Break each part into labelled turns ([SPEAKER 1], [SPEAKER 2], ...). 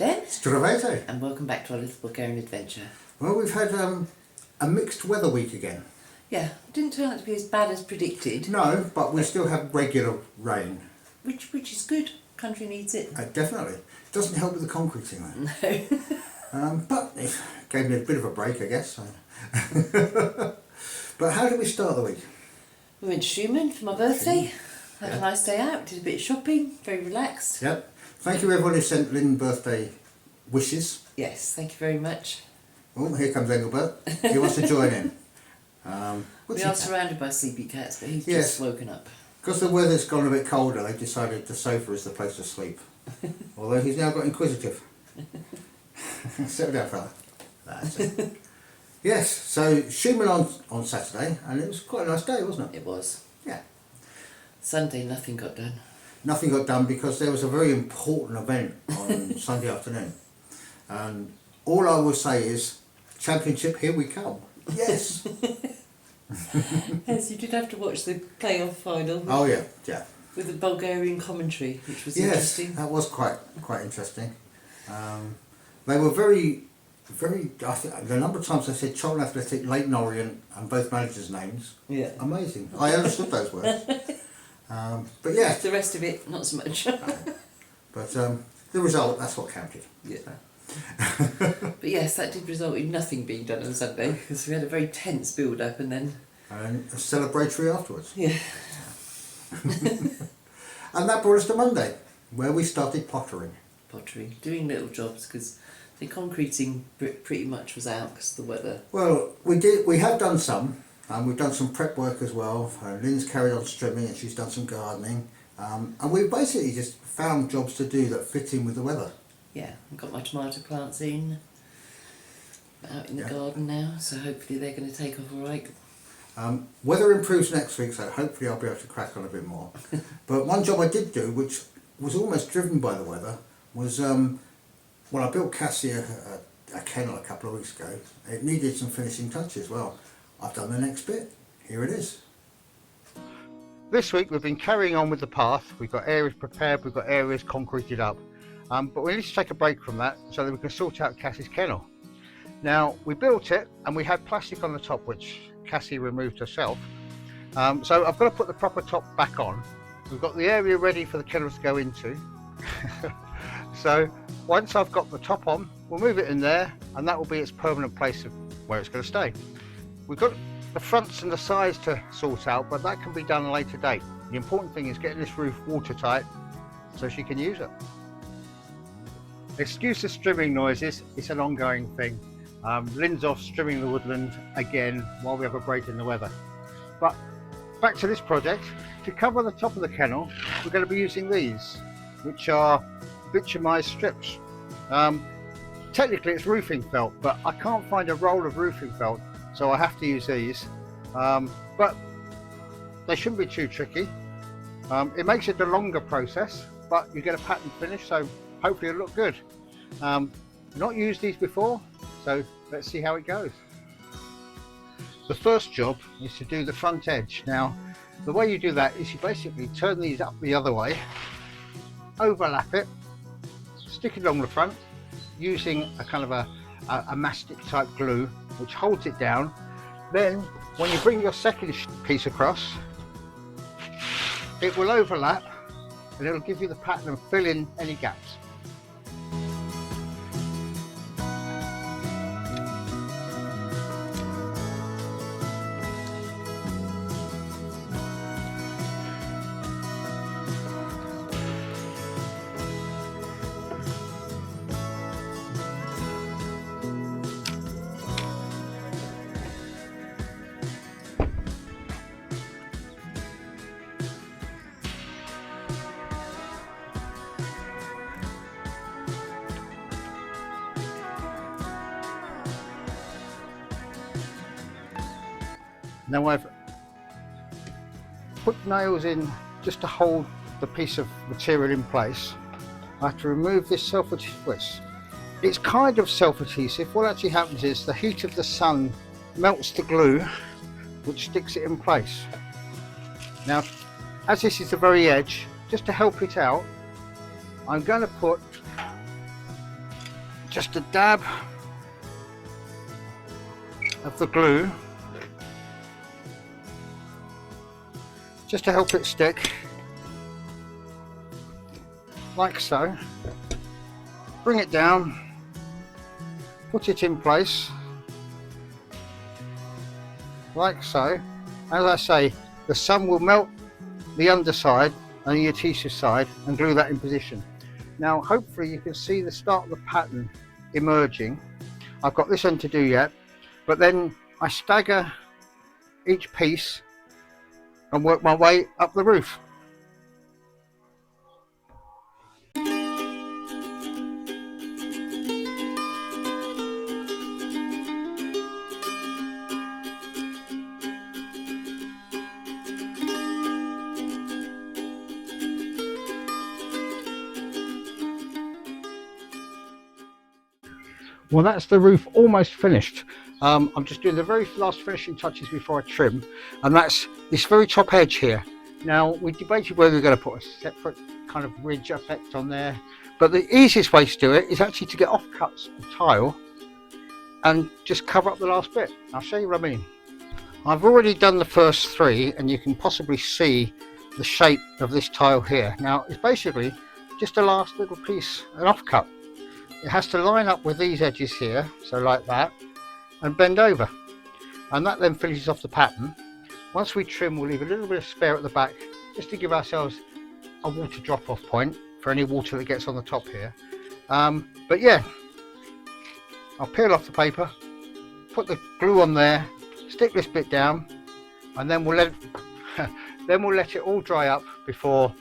[SPEAKER 1] then.
[SPEAKER 2] Stravete.
[SPEAKER 1] And welcome back to our little Bulgarian adventure.
[SPEAKER 2] Well, we've had a mixed weather week again.
[SPEAKER 1] Yeah, it didn't turn out to be as bad as predicted.
[SPEAKER 2] No, but we still have regular rain.
[SPEAKER 1] Which is good. Country needs it.
[SPEAKER 2] Definitely. It doesn't help with the concreting though.
[SPEAKER 1] No.
[SPEAKER 2] But it gave me a bit of a break, I guess. But how did we start the week?
[SPEAKER 1] We went to Schumann for my birthday. Had a nice day out, did a bit of shopping, very relaxed.
[SPEAKER 2] Yep. Thank you everyone who sent Lynn birthday wishes.
[SPEAKER 1] Yes, thank you very much.
[SPEAKER 2] Oh, here comes Engelbert. He wants to join in.
[SPEAKER 1] We are surrounded by sleepy cats, but he's just woken up.
[SPEAKER 2] Because the weather's gone a bit colder, they decided the sofa is the place to sleep. Although he's now got inquisitive. Settle down, fella. That's it. Yes, so Schumann on Saturday, and it was quite a nice day, wasn't it?
[SPEAKER 1] It was.
[SPEAKER 2] Yeah.
[SPEAKER 1] Sunday, nothing got done.
[SPEAKER 2] Nothing got done because there was a very important event on Sunday afternoon. And all I will say is, championship, here we come. Yes.
[SPEAKER 1] Yes, you did have to watch the playoff final.
[SPEAKER 2] Oh yeah, yeah.
[SPEAKER 1] With the Bulgarian commentary, which was interesting.
[SPEAKER 2] Yes, that was quite interesting. They were very, I think the number of times they said Charlton Athletic, Leighton Orient, and both managers' names.
[SPEAKER 1] Yeah.
[SPEAKER 2] Amazing. I understood those words. But yeah.
[SPEAKER 1] The rest of it, not so much.
[SPEAKER 2] But the result, that's what counted.
[SPEAKER 1] Yeah. But yes, that did result in nothing being done on Sunday because we had a very tense build-up and then...
[SPEAKER 2] And a celebratory afterwards.
[SPEAKER 1] Yeah.
[SPEAKER 2] And that brought us to Monday, where we started pottering.
[SPEAKER 1] Pottering, doing little jobs because the concreting pretty much was out because of the weather.
[SPEAKER 2] Well, we have done some, and we've done some prep work as well. Lynn's carried on strimming and she's done some gardening. And we've basically just found jobs to do that fit in with the weather.
[SPEAKER 1] Yeah, I've got my tomato plants out in the garden now, so hopefully they're going to take off all right.
[SPEAKER 2] Weather improves next week, so hopefully I'll be able to crack on a bit more. But one job I did do, which was almost driven by the weather, was when I built Cassie a kennel a couple of weeks ago. It needed some finishing touches. Well, I've done the next bit. Here it is. This week we've been carrying on with the path. We've got areas prepared, we've got areas concreted up. But we need to take a break from that so that we can sort out Cassie's kennel. Now, we built it and we had plastic on the top which Cassie removed herself. So I've got to put the proper top back on. We've got the area ready for the kennel to go into. So once I've got the top on, we'll move it in there and that will be its permanent place of where it's going to stay. We've got the fronts and the sides to sort out, but that can be done at a later date. The important thing is getting this roof watertight so she can use it. Excuse the strimming noises, it's an ongoing thing. Lynn's off strimming the woodland again while we have a break in the weather. But back to this project. To cover the top of the kennel, we're going to be using these, which are bitumized strips. Technically it's roofing felt, but I can't find a roll of roofing felt, so I have to use these. But they shouldn't be too tricky. It makes it a longer process, but you get a pattern finish, so hopefully it'll look good. Not used these before, so let's see how it goes. The first job is to do the front edge. Now, the way you do that is you basically turn these up the other way, overlap it, stick it along the front using a kind of a mastic type glue which holds it down. Then when you bring your second piece across, it will overlap and it'll give you the pattern and fill in any gaps. Now I've put nails in just to hold the piece of material in place. I have to remove this self-adhesive. It's kind of self-adhesive. What actually happens is the heat of the sun melts the glue which sticks it in place. Now, as this is the very edge, just to help it out, I'm going to put just a dab of the glue just to help it stick, like so. Bring it down, put it in place, like so. As I say, the sun will melt the underside and the adhesive side and glue that in position. Now hopefully you can see the start of the pattern emerging. I've got this end to do yet, but then I stagger each piece and work my way up the roof. Well, that's the roof almost finished. I'm just doing the very last finishing touches before I trim, and that's this very top edge here. Now, we debated whether we're going to put a separate kind of ridge effect on there, but the easiest way to do it is actually to get offcuts of tile and just cover up the last bit. I'll show you what I mean. I've already done the first three, and you can possibly see the shape of this tile here. Now, it's basically just a last little piece, an offcut. It has to line up with these edges here, so like that, and bend over, and that then finishes off the pattern. Once we trim, we'll leave a little bit of spare at the back just to give ourselves a water drop off point for any water that gets on the top here. But yeah, I'll peel off the paper, put the glue on there, stick this bit down, and then we'll let it all dry up before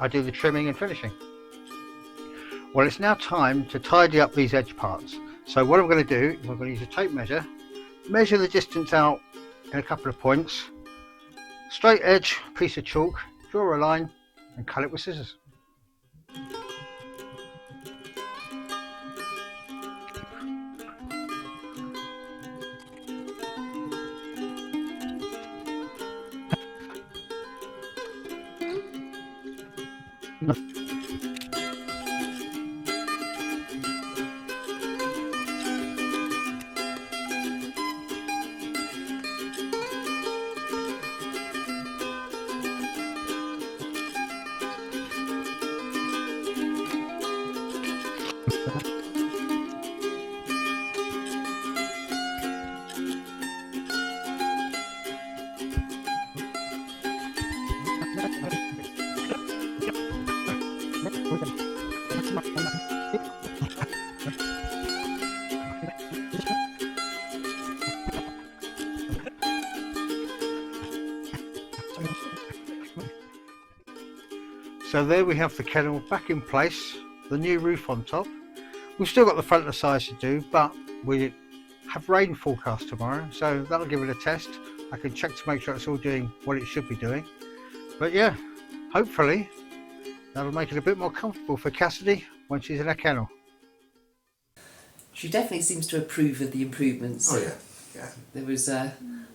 [SPEAKER 2] I do the trimming and finishing. Well, it's now time to tidy up these edge parts. So what I'm going to do is I'm going to use a tape measure, measure the distance out in a couple of points, straight edge piece of chalk, draw a line and cut it with scissors. So there we have the kennel back in place, the new roof on top. We've still got the front and the sides to do, but we have rain forecast tomorrow, so that'll give it a test. I can check to make sure it's all doing what it should be doing. But yeah, hopefully that'll make it a bit more comfortable for Cassidy when she's in a kennel.
[SPEAKER 1] She definitely seems to approve of the improvements.
[SPEAKER 2] Oh yeah, yeah.
[SPEAKER 1] There was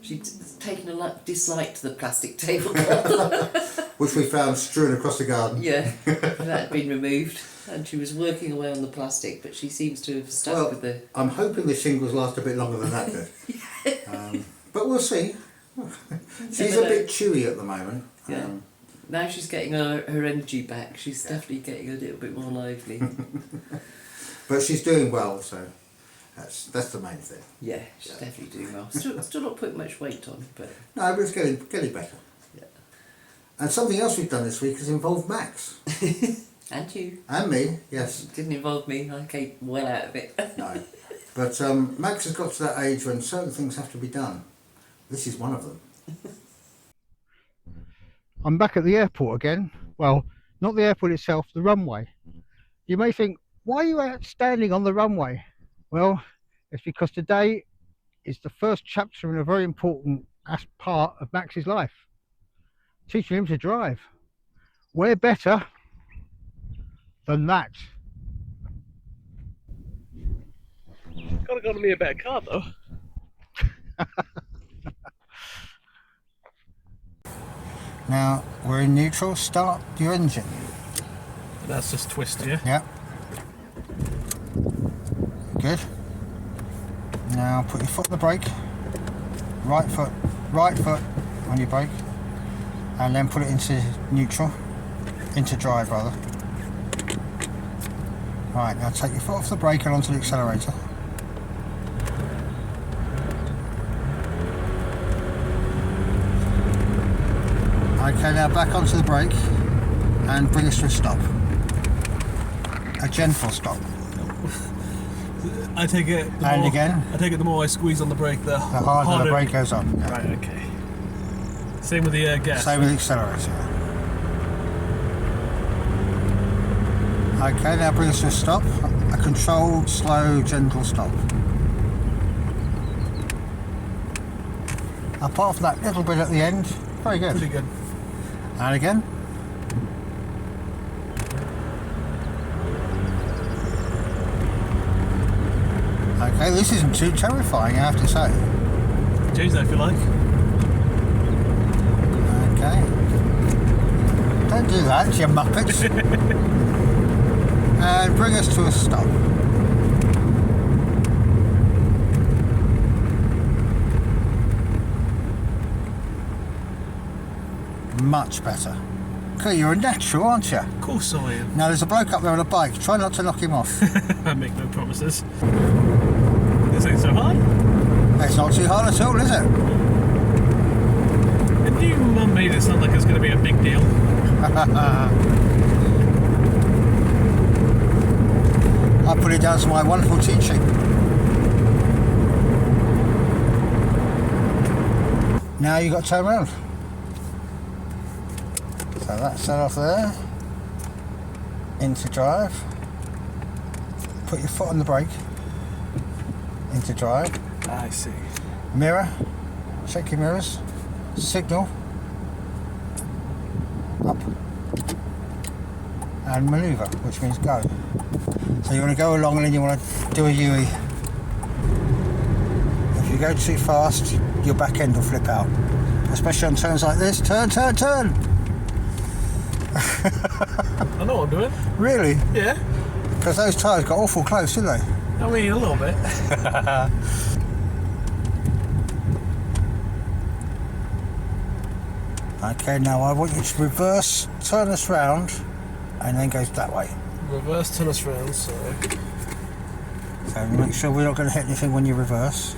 [SPEAKER 1] she'd taken a dislike to the plastic tablecloth.
[SPEAKER 3] Which we found strewn across the garden.
[SPEAKER 1] Yeah, that had been removed, and she was working away on the plastic, but she seems to have stuck with the...
[SPEAKER 3] I'm hoping the shingles last a bit longer than that did. But we'll see. She's a bit chewy at the moment.
[SPEAKER 1] Yeah. Now she's getting her energy back. She's definitely getting a little bit more lively.
[SPEAKER 3] But she's doing well, so that's the main thing.
[SPEAKER 1] Yeah, she's definitely doing well. Still not putting much weight on, but...
[SPEAKER 3] No, but it's getting better.
[SPEAKER 1] Yeah.
[SPEAKER 3] And something else we've done this week has involved Max.
[SPEAKER 1] And you.
[SPEAKER 3] And me, yes.
[SPEAKER 1] It didn't involve me. I came well out of it.
[SPEAKER 3] No. But Max has got to that age when certain things have to be done. This is one of them.
[SPEAKER 2] I'm back at the airport again. Well, not the airport itself, the runway. You may think, why are you out standing on the runway? Well, it's because today is the first chapter in a very important part of Max's life. Teaching him to drive. Where better than that?
[SPEAKER 4] Could have gotten me a better car though.
[SPEAKER 2] Now we're in neutral. Start your engine.
[SPEAKER 4] That's just twist, yeah?
[SPEAKER 2] Yeah. good. Now put your foot on the brake, right foot on your brake, and then put it into neutral, into drive rather. Right, now take your foot off the brake and onto the accelerator. Okay, now back onto the brake and bring us to a stop. A gentle stop.
[SPEAKER 4] I take it.
[SPEAKER 2] And again.
[SPEAKER 4] I take it the more I squeeze on the brake, the
[SPEAKER 2] harder the brake goes on. Yeah.
[SPEAKER 4] Right. Okay. Same with the gas.
[SPEAKER 2] Same with the accelerator. Okay, now bring us to a stop. A controlled, slow, gentle stop. Apart from that little bit at the end, very good.
[SPEAKER 4] Pretty good.
[SPEAKER 2] And again. Okay, this isn't too terrifying, I have to say.
[SPEAKER 4] Change that if you like.
[SPEAKER 2] Okay. Don't do that, you muppets. And bring us to a stop. Much better. Okay, you're a natural, aren't you?
[SPEAKER 4] Of course I am.
[SPEAKER 2] Now there's a bloke up there on a bike. Try not to knock him off.
[SPEAKER 4] I make no promises. This ain't so hard.
[SPEAKER 2] It's not too hard at all, is it?
[SPEAKER 4] And you made it sound like it's going to be a big deal.
[SPEAKER 2] I put it down to my wonderful teaching. Now you've got to turn around. So that's set off there. Into drive. Put your foot on the brake. Into drive.
[SPEAKER 4] I see.
[SPEAKER 2] Mirror. Check your mirrors. Signal. Up. And manoeuvre, which means go. So you want to go along and then you want to do a UE. If you go too fast, your back end will flip out. Especially on turns like this. Turn, turn, turn!
[SPEAKER 4] I know what I'm doing.
[SPEAKER 2] Really?
[SPEAKER 4] Yeah.
[SPEAKER 2] Because those tyres got awful close, didn't they?
[SPEAKER 4] I mean, a little bit.
[SPEAKER 2] Okay, now I want you to reverse, turn us round, and then go that way.
[SPEAKER 4] Reverse, turn us round, sorry.
[SPEAKER 2] So make sure we're not going to hit anything when you reverse.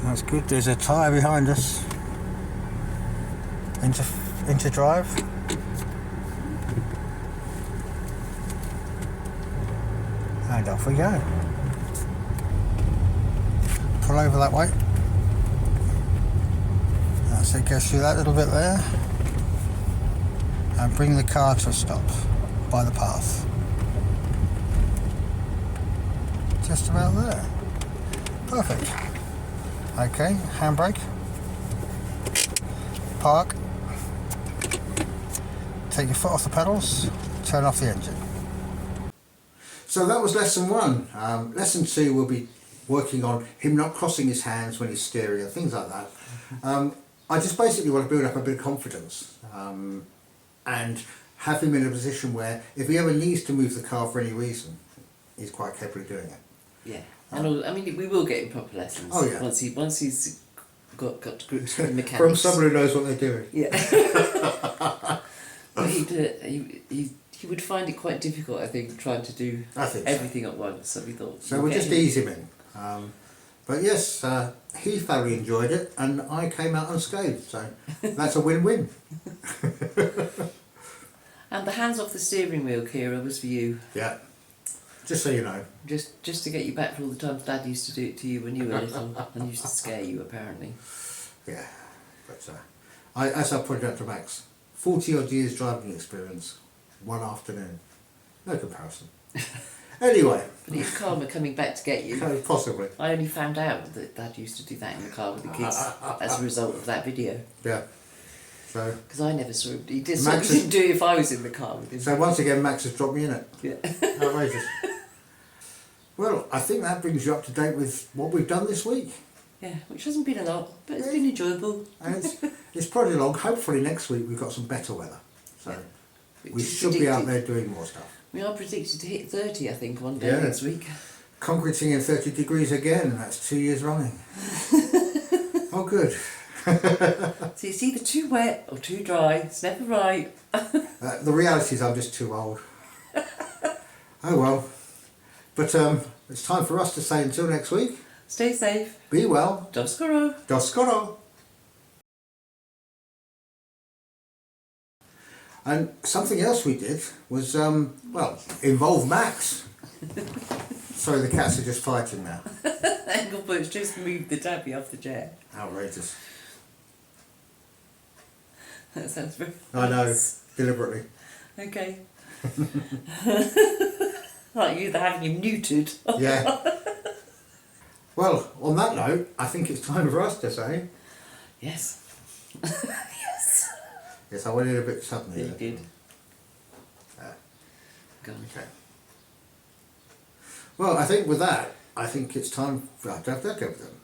[SPEAKER 2] That's good. There's a tyre behind us. Into drive. And off we go. Pull over that way. That's it, go through that little bit there. And bring the car to a stop by the path. Just about there. Perfect. Okay, handbrake. Park. Take your foot off the pedals. Turn off the engine.
[SPEAKER 3] So that was lesson 1. Lesson 2 will be working on him not crossing his hands when he's steering and things like that. I just basically want to build up a bit of confidence and have him in a position where if he ever needs to move the car for any reason, he's quite capable of doing it.
[SPEAKER 1] Yeah, and I mean we will get him proper lessons.
[SPEAKER 3] Oh yeah.
[SPEAKER 1] Once he's got to grips with the mechanics.
[SPEAKER 3] From someone who knows what they're doing.
[SPEAKER 1] Yeah. But he would find it quite difficult, I think, trying to do everything at once. So we thought.
[SPEAKER 3] So we'll just ease him in. But yes, he thoroughly enjoyed it, and I came out unscathed. So that's a win-win.
[SPEAKER 1] And the hands off the steering wheel, Kira, was for you.
[SPEAKER 3] Yeah. Just so you know.
[SPEAKER 1] Just to get you back for all the times Dad used to do it to you when you were little and used to scare you, apparently.
[SPEAKER 3] Yeah. But as I pointed out to Max, 40 odd years driving experience, one afternoon. No comparison. Anyway.
[SPEAKER 1] But it's karma coming back to get you.
[SPEAKER 3] Possibly.
[SPEAKER 1] I only found out that Dad used to do that in the car with the kids as a result of that video.
[SPEAKER 3] Yeah. So.
[SPEAKER 1] Because I never saw him. He didn't do it if I was in the car with him.
[SPEAKER 3] So once again, Max has dropped me in it.
[SPEAKER 1] Yeah.
[SPEAKER 3] Outrageous. Well, I think that brings you up to date with what we've done this week.
[SPEAKER 1] Yeah, which hasn't been a lot, but it's been enjoyable.
[SPEAKER 3] And it's probably long. Hopefully next week we've got some better weather. So
[SPEAKER 1] which
[SPEAKER 3] We
[SPEAKER 1] is
[SPEAKER 3] should be out
[SPEAKER 1] predicted.
[SPEAKER 3] there doing more stuff.
[SPEAKER 1] We are predicted to hit 30, I think, one day
[SPEAKER 3] Yeah.
[SPEAKER 1] next week.
[SPEAKER 3] Concreting in 30 degrees again, that's 2 years running. Oh good.
[SPEAKER 1] So it's either too wet or too dry. It's never right.
[SPEAKER 3] The reality is I'm just too old. Oh well. But it's time for us to say until next week,
[SPEAKER 1] Stay safe.
[SPEAKER 3] be well,
[SPEAKER 1] Do skoro.
[SPEAKER 3] do skoro. And something else we did was, well, involve Max. Sorry, the cats are just fighting now.
[SPEAKER 1] Englebert's just moved the tabby off the chair.
[SPEAKER 3] Outrageous.
[SPEAKER 1] That sounds very
[SPEAKER 3] I know,
[SPEAKER 1] nice.
[SPEAKER 3] deliberately.
[SPEAKER 1] Okay. Like you, they're having him neutered.
[SPEAKER 3] Yeah. Well, on that note, I think it's time for us to say.
[SPEAKER 1] Yes. Yes.
[SPEAKER 3] Yes, I went in a bit suddenly.
[SPEAKER 1] You
[SPEAKER 3] there.
[SPEAKER 1] did.
[SPEAKER 3] Ah,
[SPEAKER 1] Go on.
[SPEAKER 3] okay. Well, I think with that, I think it's time for us to have that over them.